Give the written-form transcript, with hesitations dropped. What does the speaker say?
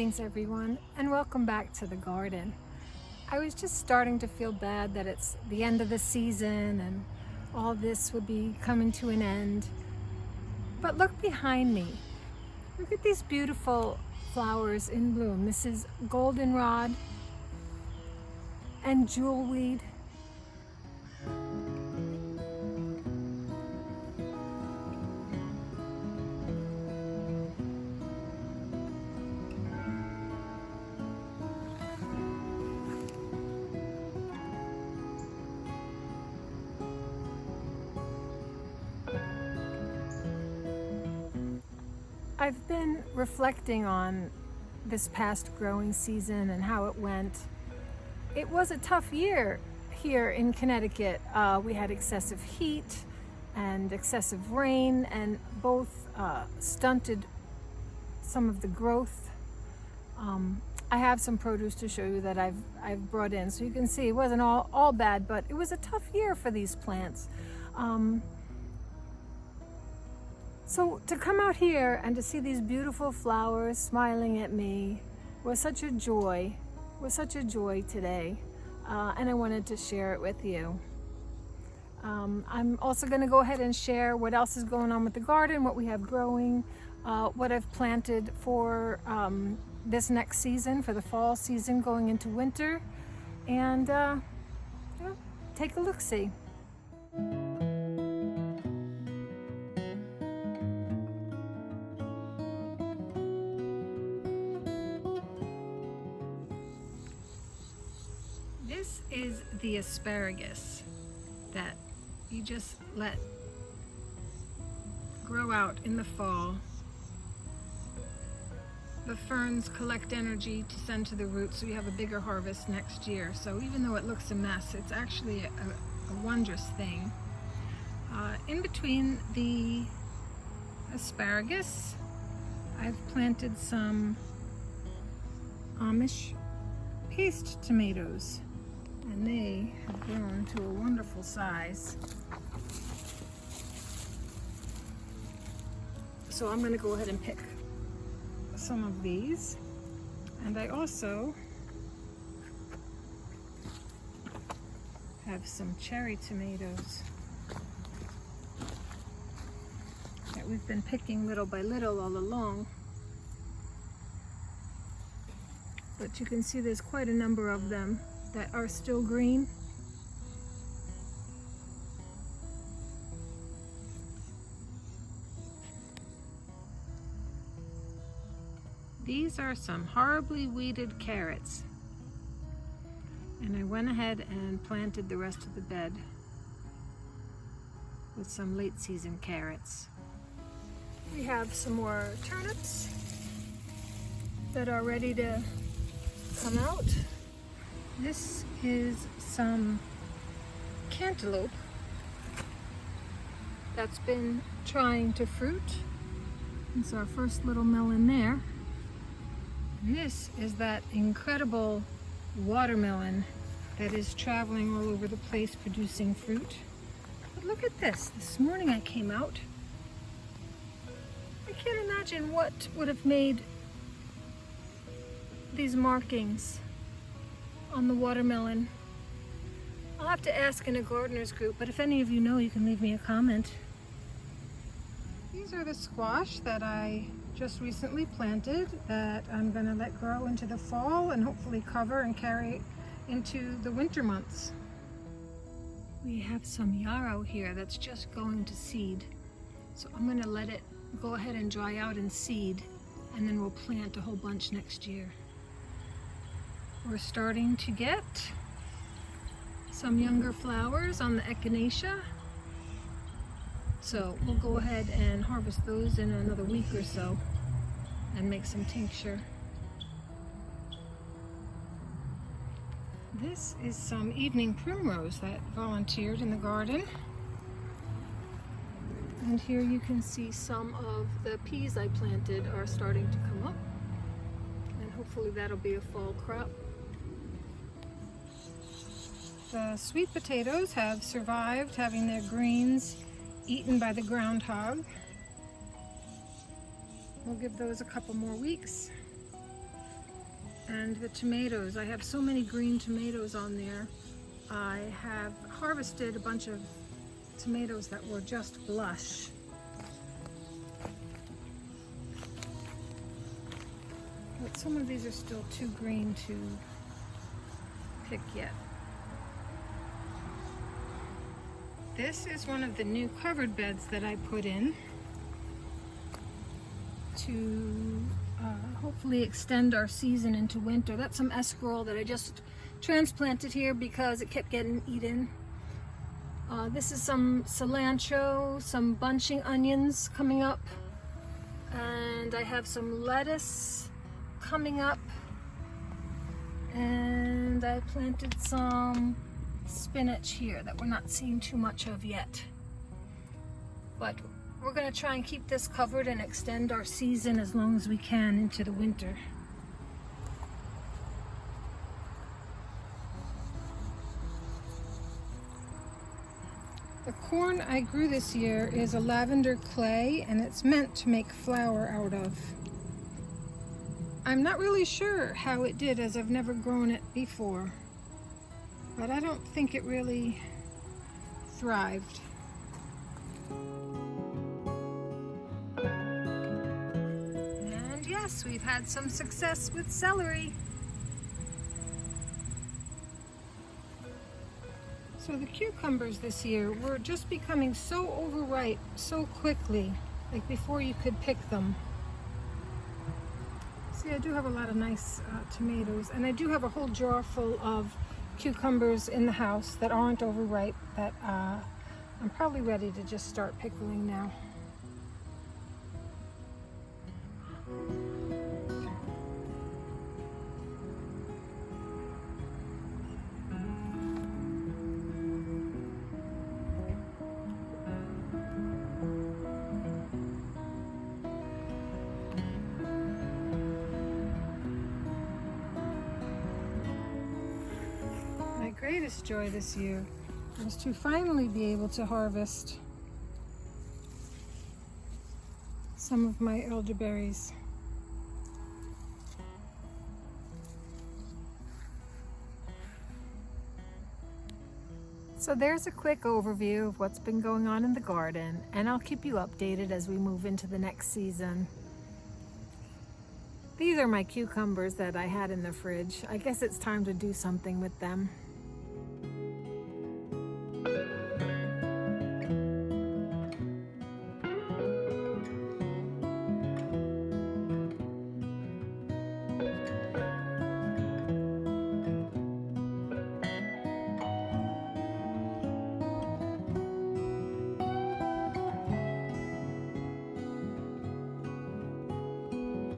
Greetings everyone, and welcome back to the garden. I was just starting to feel bad that it's the end of the season and all this would be coming to an end. But look behind me. Look at these beautiful flowers in bloom. This is goldenrod and jewelweed. I've been reflecting on this past growing season and how it went. It was a tough year here in Connecticut. We had excessive heat and excessive rain, and both stunted some of the growth. I have some produce to show you that I've brought in, so you can see it wasn't all bad, but it was a tough year for these plants. So to come out here and to see these beautiful flowers smiling at me was such a joy. Today, and I wanted to share it with you. I'm also going to go ahead and share what else is going on with the garden, what we have growing, what I've planted for this next season, for the fall season going into winter, and take a look-see. This is the asparagus that you just let grow out in the fall. The ferns collect energy to send to the roots, so you have a bigger harvest next year. So even though it looks a mess, it's actually a wondrous thing. In between the asparagus, I've planted some Amish paste tomatoes, and they have grown to a wonderful size. So I'm going to go ahead and pick some of these, and I also have some cherry tomatoes that we've been picking little by little all along. But you can see there's quite a number of them that are still green. These are some horribly weeded carrots, and I went ahead and planted the rest of the bed with some late season carrots. We have some more turnips that are ready to come out. This is some cantaloupe that's been trying to fruit. It's our first little melon there. This is that incredible watermelon that is traveling all over the place producing fruit. But look at this. This morning I came out. I can't imagine what would have made these markings on the watermelon. I'll have to ask in a gardener's group, but if any of you know, you can leave me a comment. These are the squash that I just recently planted that I'm going to let grow into the fall and hopefully cover and carry into the winter months. We have some yarrow here that's just going to seed, so I'm going to let it go ahead and dry out and seed, and then we'll plant a whole bunch next year. We're starting to get some younger flowers on the echinacea, so we'll go ahead and harvest those in another week or so and make some tincture. This is some evening primrose that volunteered in the garden, and here you can see some of the peas I planted are starting to come up, and hopefully that'll be a fall crop. The sweet potatoes have survived having their greens eaten by the groundhog. We'll give those a couple more weeks. And the tomatoes, I have so many green tomatoes on there. I have harvested a bunch of tomatoes that were just blush. But some of these are still too green to pick yet. This is one of the new covered beds that I put in to hopefully extend our season into winter. That's some escarole that I just transplanted here because it kept getting eaten. This is some cilantro, some bunching onions coming up, and I have some lettuce coming up, and I planted some spinach here that we're not seeing too much of yet. But we're going to try and keep this covered and extend our season as long as we can into the winter. The corn I grew this year is a lavender clay, and it's meant to make flour out of. I'm not really sure how it did, as I've never grown it before, but I don't think it really thrived. And yes, we've had some success with celery. So the cucumbers this year were just becoming so overripe so quickly, like before you could pick them. See, I do have a lot of nice tomatoes, and I do have a whole jar full of cucumbers in the house that aren't overripe that I'm probably ready to just start pickling now. My greatest joy this year was to finally be able to harvest some of my elderberries. So there's a quick overview of what's been going on in the garden, and I'll keep you updated as we move into the next season. These are my cucumbers that I had in the fridge. I guess it's time to do something with them.